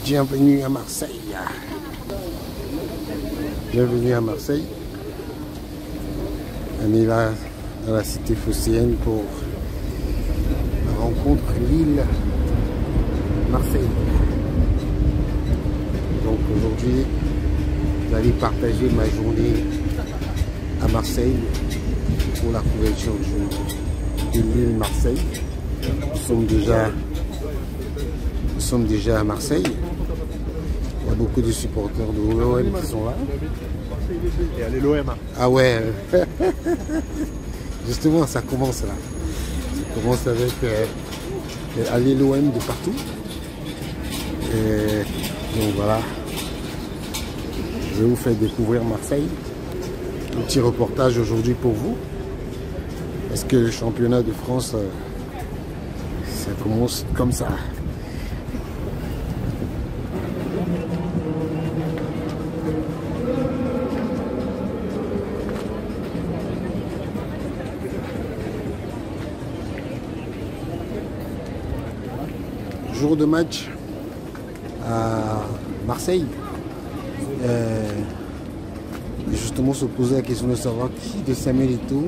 Bienvenue à Marseille. Bienvenue à Marseille. On est là dans la cité phocéenne pour la rencontre Lille-Marseille. Donc aujourd'hui, j'allais partager ma journée à Marseille pour la couverture de Lille-Marseille. Nous sommes déjà à Marseille. Il y a beaucoup de supporters de l'OM qui sont là. Et allez l'OM. Ah ouais. Justement, ça commence là. Ça commence avec aller l'OM de partout. Et donc voilà. Je vais vous faire découvrir Marseille. Un petit reportage aujourd'hui pour vous. Parce que le championnat de France, ça commence comme ça. Jour de match à Marseille. Justement se poser la question de savoir qui de Samuel Eto'o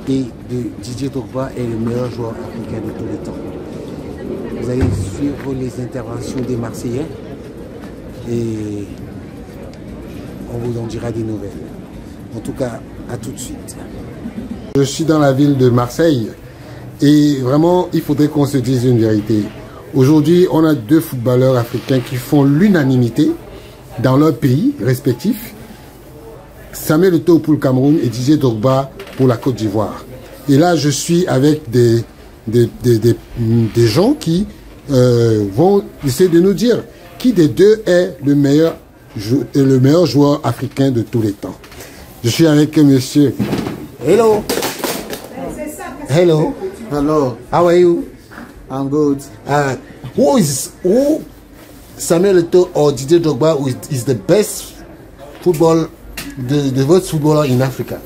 et de Didier Drogba est le meilleur joueur africain de tous les temps. Vous allez suivre les interventions des Marseillais et on vous en dira des nouvelles. En tout cas, à tout de suite. Je suis dans la ville de Marseille et vraiment, il faudrait qu'on se dise une vérité. Aujourd'hui, on a deux footballeurs africains qui font l'unanimité dans leur pays respectifs. Samuel Eto'o pour le Cameroun et Didier Drogba pour la Côte d'Ivoire. Et là, je suis avec des gens qui vont essayer de nous dire qui des deux est le meilleur joueur africain de tous les temps. Je suis avec monsieur. Hello. Hello. Hello. How are you? I'm good. Who Samuel Eto'o or Didier Drogba is the best footballer in Africa?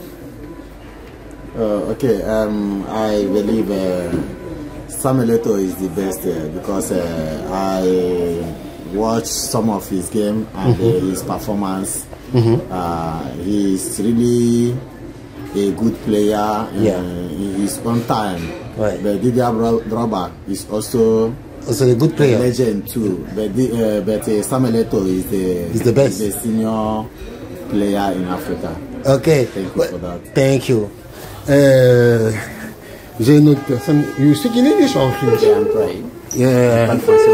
Okay. I believe Samuel Eto'o is the best because I watched some of his game and his performance. He's really a good player in his own time. Right. But Didier Drogba is also a good player, a legend too. But Samuel Eto'o is the best, the senior player in Africa. Okay. Thank you for that. Thank you. J'ai une autre personne. You speak in English or French? Yeah, I'm trying.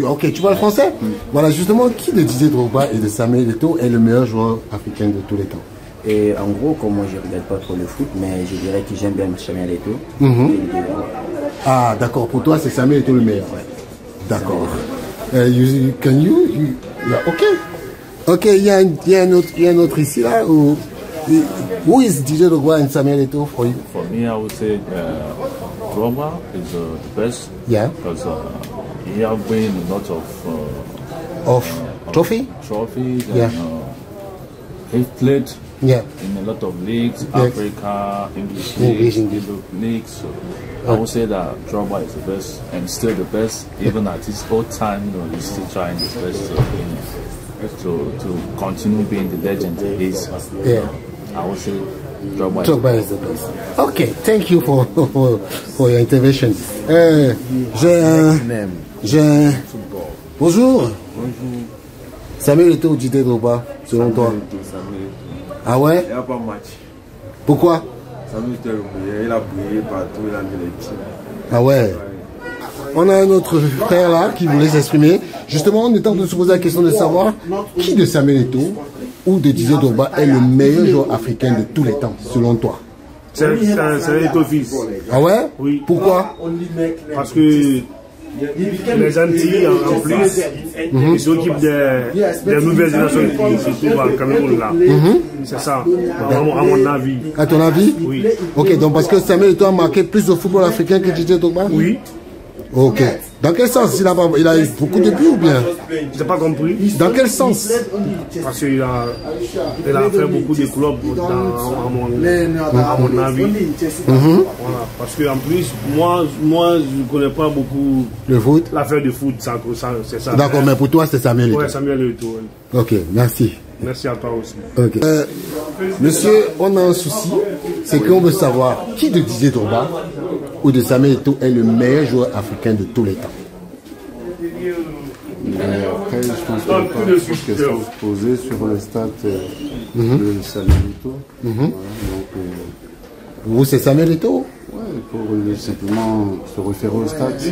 Yeah. Ok, tu parles français? Voilà, justement, qui de Didier Drogba et de Samuel Eto'o est le meilleur joueur africain de tous les temps? Et en gros, comme moi je regarde pas trop le foot, mais je dirais que j'aime bien Samuel Eto'o. Ah, d'accord, pour toi c'est Samuel Eto'o le meilleur. Ouais. D'accord. Ok. Ok, il y a un autre ici là. Who is Didier Drogba and Samuel Eto'o for you? For me, I would say Drogba is the best. Yeah. Because he has won a lot of trophies. Yeah. And, he played in a lot of leagues, Africa, English leagues, leagues. So I would say that Drogba is the best and still the best, even at his old time. He's still trying his best to continue being the legend he is. Yeah. I would say Drogba is the best. Okay, thank you for your intervention. Bonjour. Samuel Eto'o ou Didier Drogba, selon toi? Ah ouais? Il n'y a pas match. Pourquoi? Samuel Eto'o, il a brillé partout, il a mis les pieds. Ah ouais? On a un autre frère là qui voulait s'exprimer. Justement, on est en train de se poser la question de savoir qui de Samuel Eto'o ou de Didier Drogba est le meilleur joueur africain de tous les temps, selon toi? C'est Eto'o fils. Ah ouais? Oui. Pourquoi? Parce que les Antilles en plus, ils s'occupent des nouvelles générations qui se trouvent en Cameroun là. C'est ça, à mon avis. À ton avis? Oui. Ok, donc parce que Samuel Eto'o a marqué plus de football africain que Didier Drogba? Oui. Ok. Dans quel sens? Il a eu beaucoup de buts ou bien? Je n'ai pas compris. Dans quel sens? Parce qu'il a fait beaucoup de clubs à mon avis. Voilà. Parce qu'en plus, moi je ne connais pas beaucoup le foot. L'affaire de foot, c'est ça. D'accord, mais pour toi, c'est Samuel Eto'o. Oui, Samuel Eto'o. Ok, merci. Merci à toi aussi. Ok. Monsieur, on a un souci, c'est qu'on veut savoir qui de Didier Drogba ou de Samuel Eto'o est le meilleur joueur africain de tous les temps. Après, je pense qu'il n'y a pas de question à se poser sur le stade de Samuel Eto'o. Voilà, vous, c'est Samuel Eto'o? Oui, il faut simplement se référer au stade.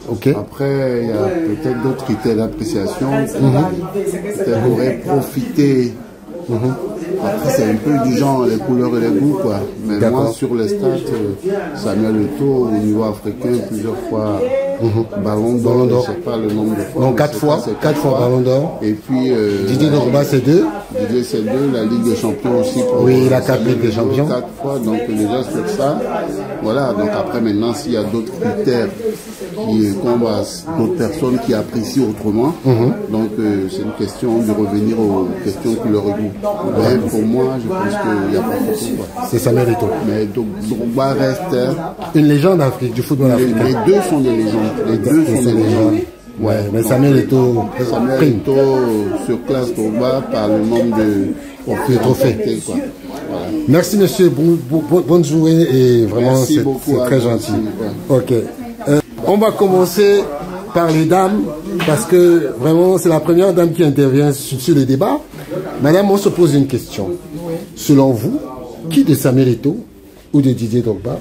Ok. Après, il y a peut-être d'autres critères d'appréciation. Peut-être aurait profité. Après, c'est un peu du genre les couleurs et les goûts, quoi. Mais moi, sur les stats, Samuel Eto'o, au niveau africain, plusieurs fois ballon d'or, je ne sais pas le nombre de fois. Donc 4 fois ballon d'or. Et puis Didier Drogba, c'est 2. Didier, c'est 2. La Ligue des Champions aussi. Oui, il a 4 Ligues des Champions. 4 fois, donc déjà sur ça. Voilà, donc après maintenant, s'il y a d'autres critères d'autres personnes qui apprécient autrement, donc c'est une question de revenir aux questions qui leur goût. Mais pour moi, je pense qu'il n'y a pas photo. C'est Samuel Eto'o. Mais Drogba reste une légende d'Afrique, du football africain. Les deux sont des légendes. Les deux sont des légendes. Ouais, mais Samuel Eto'o surclasse Drogba par le nombre de trophées. Quoi. Voilà. Merci monsieur, bonne journée et vraiment c'est très gentil. Ok. On va commencer par les dames parce que vraiment c'est la première dame qui intervient sur le débat. Madame, on se pose une question. Selon vous, qui de Samuel Eto'o ou de Didier Drogba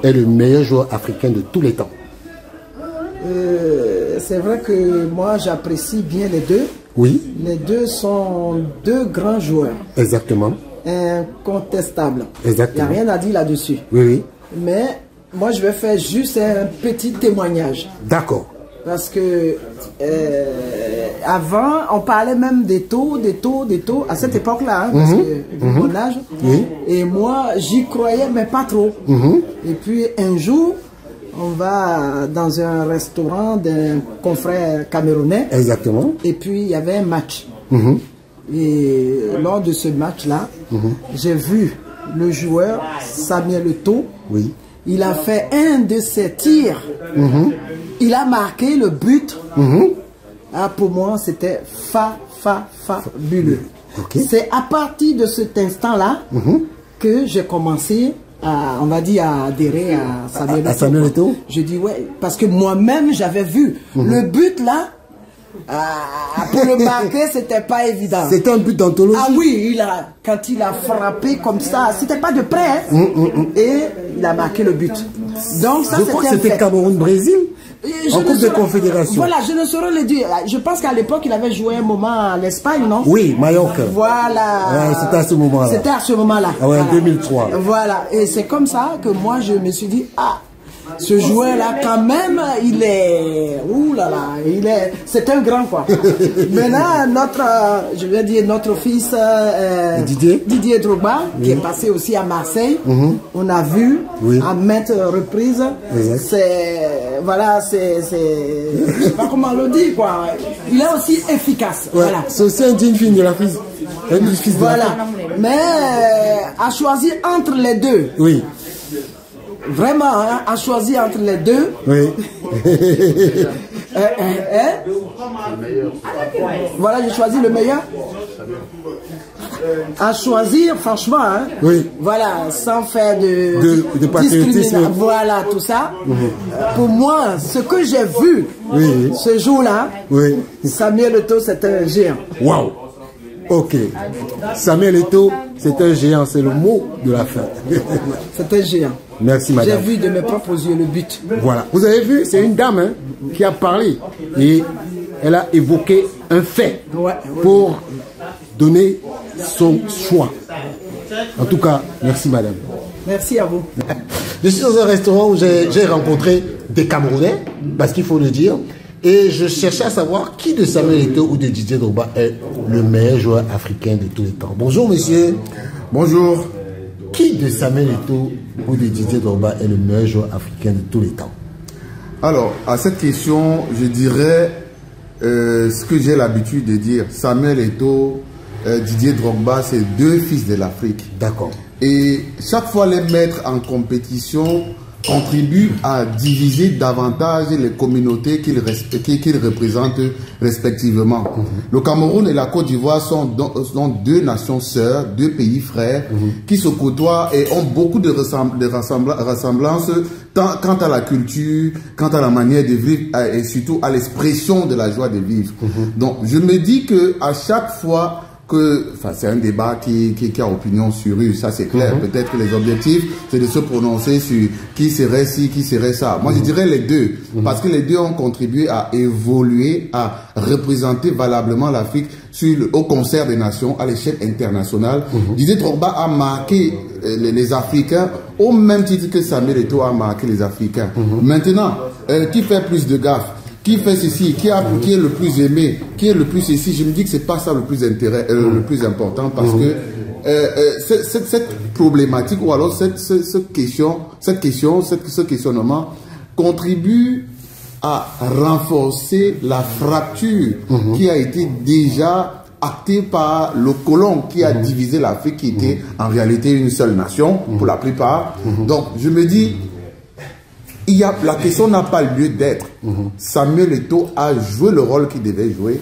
est le meilleur joueur africain de tous les temps? C'est vrai que moi j'apprécie bien les deux. Oui. Les deux sont deux grands joueurs. Exactement. Incontestables. Exactement. Il n'y a rien à dire là-dessus. Oui, oui. Mais moi je vais faire juste un petit témoignage. D'accord. Parce que avant, on parlait même des taux, à cette époque-là, parce que mon âge. Et moi, j'y croyais, mais pas trop. Et puis un jour, on va dans un restaurant d'un confrère camerounais. Exactement. Et puis il y avait un match. Et lors de ce match-là, j'ai vu le joueur Samuel Eto'o. Oui. Il a fait un de ses tirs. Il a marqué le but. Ah, pour moi, c'était fabuleux. Okay. C'est à partir de cet instant-là que j'ai commencé à, on va dire, à adhérer à Samuel Eto'o. Je dis ouais, parce que moi-même, j'avais vu le but là. Pour le marquer, c'était pas évident. C'était un but d'anthologie. Ah oui, quand il a frappé comme ça, c'était pas de près. Et il a marqué le but. Donc ça, je crois que c'était Cameroun-Brésil en Coupe de Confédération. Voilà, je ne saurais le dire. Je pense qu'à l'époque, il avait joué un moment à l'Espagne, non? Oui, Mallorca. Voilà. Ouais, c'était à ce moment-là. C'était à ce moment-là. Ah ouais, voilà. En 2003. Voilà. Et c'est comme ça que moi, je me suis dit, ah, ce joueur-là, quand même, il est... Ouh là là, c'est un grand, quoi. Maintenant, notre fils Didier Drogba, qui est passé aussi à Marseille, on a vu à maintes reprises, je sais pas comment on le dit, quoi. Il est aussi efficace. Ouais. Voilà. C'est aussi un digne fils de la fils. Voilà. Mais à choisir entre les deux. Oui. Vraiment, hein, à choisir entre les deux. Oui. Voilà, j'ai choisi le meilleur. À choisir, franchement, hein, oui. Voilà, sans faire de patriotisme. Voilà, tout ça. Pour moi, ce que j'ai vu ce jour-là, Samuel Eto'o, c'est un géant. Waouh! Ok. Samuel Eto'o, c'est un géant, c'est le mot de la fin. C'est un géant. Merci madame. J'ai vu de mes propres yeux le but. Voilà. Vous avez vu, c'est une dame qui a parlé et elle a évoqué un fait pour donner son choix. En tout cas, merci madame. Merci à vous. Je suis dans un restaurant où j'ai rencontré des Camerounais, parce qu'il faut le dire, et je cherchais à savoir qui de Samuel Eto'o ou de Didier Drogba est le meilleur joueur africain de tous les temps. Bonjour monsieur. Bonjour. Qui de Samuel Eto'o ou de Didier Drogba est le meilleur joueur africain de tous les temps? Alors, à cette question, je dirais ce que j'ai l'habitude de dire. Samuel Eto'o, Didier Drogba, c'est deux fils de l'Afrique. D'accord. Et chaque fois les mettre en compétition contribue à diviser davantage les communautés qu'ils représentent respectivement. Le Cameroun et la Côte d'Ivoire sont deux nations sœurs, deux pays frères qui se côtoient et ont beaucoup de ressemblances quant à la culture, quant à la manière de vivre et surtout à l'expression de la joie de vivre. Donc je me dis que à chaque fois que, enfin, c'est un débat qui a opinion sur eux, ça c'est clair. Peut-être que les objectifs, c'est de se prononcer sur qui serait ci, qui serait ça. Moi, je dirais les deux, parce que les deux ont contribué à évoluer, à représenter valablement l'Afrique au concert des nations, à l'échelle internationale. Didier Drogba a marqué les Africains au même titre que Samuel Eto'o a marqué les Africains. Maintenant, qui fait plus de gaffes? Qui fait ceci, qui est le plus aimé, qui est le plus ceci, je me dis que c'est pas ça le plus le plus important, parce que cette problématique ou alors ce questionnement contribue à renforcer la fracture qui a été déjà actée par le colon qui a divisé l'Afrique, qui était en réalité une seule nation pour la plupart. Donc je me dis, la question n'a pas lieu d'être. Samuel Eto'o a joué le rôle qu'il devait jouer.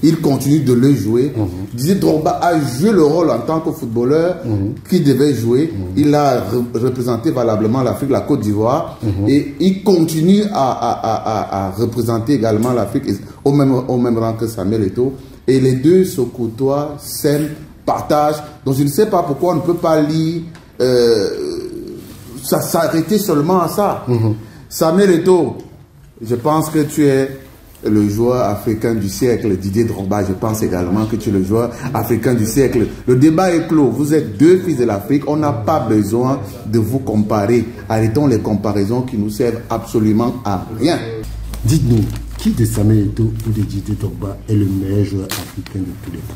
Il continue de le jouer. Didier Drogba a joué le rôle en tant que footballeur qu'il devait jouer. Il a représenté valablement l'Afrique, la Côte d'Ivoire. Et il continue à représenter également l'Afrique au même rang que Samuel Eto'o. Et les deux se côtoient, s'aiment, partagent. Donc je ne sais pas pourquoi on ne peut pas lire... ça s'arrêter seulement à ça. Samuel Eto'o, je pense que tu es le joueur africain du siècle. Didier Drogba, je pense également que tu es le joueur africain du siècle. Le débat est clos. Vous êtes deux fils de l'Afrique. On n'a pas besoin de vous comparer. Arrêtons les comparaisons qui nous servent absolument à rien. Dites-nous, qui de Samuel Eto'o ou de Didier Drogba est le meilleur joueur africain de tous les temps?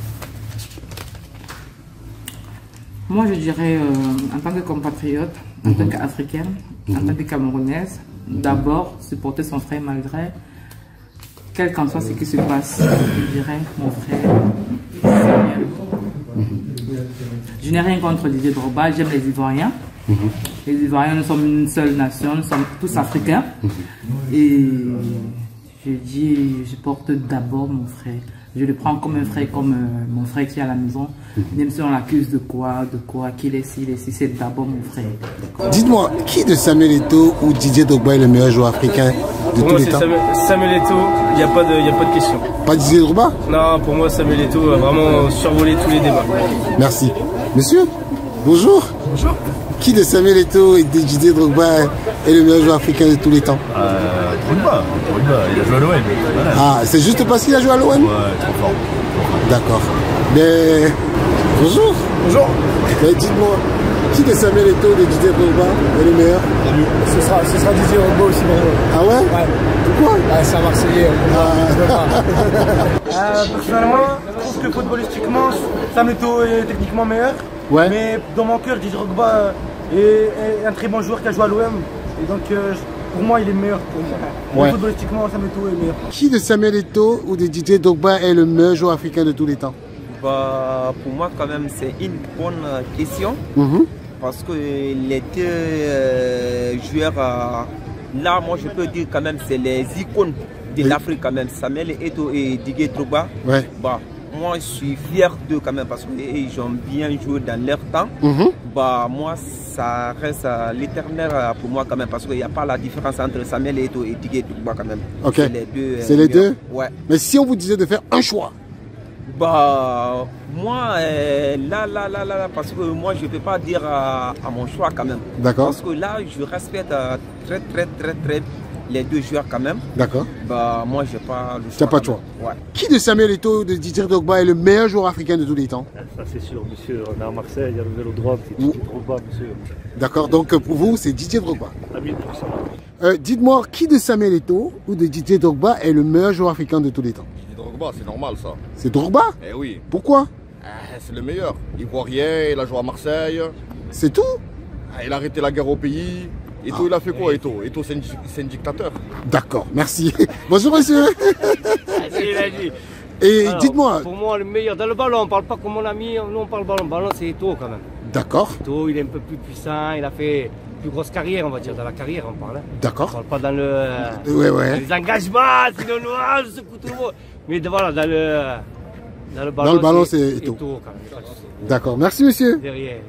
Moi, je dirais, en tant que compatriote, en tant qu'Africaine, en tant que Camerounaise, d'abord, supporter son frère malgré, quel qu'en soit ce qui se passe, je dirais, mon frère Samuel. Je n'ai rien contre Didier Drogba, j'aime les Ivoiriens. Les Ivoiriens, nous sommes une seule nation, nous sommes tous Africains. Et je dis, je porte d'abord mon frère. Je le prends comme un frère, comme mon frère qui est à la maison. Même si on l'accuse de quoi, qu'il est ci, c'est d'abord mon frère. Dites-moi, qui de Samuel Eto'o ou Didier Drogba est le meilleur joueur africain de tous les temps? Samuel Eto'o, il n'y a pas de question. Pas Didier Drogba? Non, pour moi, Samuel Eto'o a vraiment survolé tous les débats. Merci. Monsieur, bonjour. Bonjour. Qui de Samuel Eto'o et de Didier Drogba est le meilleur joueur africain de tous les temps? Drogba, il a joué à l'OM. Voilà. Ah, c'est juste parce qu'il a joué à l'OM? Ouais, trop fort. D'accord. Mais... Bonjour. Bonjour. Mais dites-moi, qui de Samuel Eto'o et de Didier Drogba est le meilleur? Ce sera Didier Drogba aussi. Ah ouais? Ouais. Pourquoi? C'est un Marseillais. Personnellement, je trouve que footballistiquement, Samuel Eto'o est techniquement meilleur. Ouais. Mais dans mon cœur, Didier Drogba est un très bon joueur qui a joué à l'OM. Et donc, pour moi, il est meilleur. Ouais. Footballistiquement, Samuel Eto'o est meilleur. Qui de Samuel Eto'o ou de Didier Drogba est le meilleur joueur africain de tous les temps? Pour moi, quand même, c'est une bonne question. Parce que les deux joueurs, là, moi, je peux dire quand même, c'est les icônes de l'Afrique quand même. Samuel Eto'o et Didier Drogba. Ouais. Bah, moi, je suis fier d'eux quand même parce qu'ils ont bien joué dans leur temps. Bah, moi, ça reste l'éternel pour moi quand même parce qu'il n'y a pas la différence entre Samuel Eto'o et Didier Drogba quand même. Ok. C'est les deux. C'est les deux? Ouais. Mais si on vous disait de faire un choix? Bah, moi, là, parce que moi, je ne peux pas dire à mon choix quand même. D'accord. Parce que là, je respecte très les deux joueurs quand même. D'accord. Bah, moi, je n'ai pas le choix. Tu n'as pas de choix? Ouais. Qui de Samuel Eto'o ou de Didier Drogba est le meilleur joueur africain de tous les temps? Ça, c'est sûr, monsieur. On est à Marseille, il y a le Vélodrome, c'est Didier Drogba, monsieur. D'accord, donc pour vous, c'est Didier Drogba. À 1000%. Dites-moi, qui de Samuel Eto'o ou de Didier Drogba est le meilleur joueur africain de tous les temps? Drogba, c'est normal ça. C'est Drogba? Eh oui. Pourquoi? C'est le meilleur. Ivoirien, il a joué à Marseille. C'est tout? Il a arrêté la guerre au pays. Eto'o, il a fait quoi, Eto'o? Eto'o, c'est un dictateur. D'accord, merci. Bonjour, monsieur. Et dites-moi. Pour moi, le meilleur dans le ballon, on ne parle pas comme mon ami, nous on parle ballon. Le ballon, c'est Eto'o quand même. D'accord. Eto'o, il est un peu plus puissant, il a fait plus grosse carrière, on va dire, dans la carrière, on parle. D'accord. On ne parle pas dans le. Les engagements, sinon, je secoue tout le monde. Mais voilà, dans le ballon. Dans le ballon, c'est Eto'o. Eto'o quand même. D'accord, merci, monsieur. Derrière.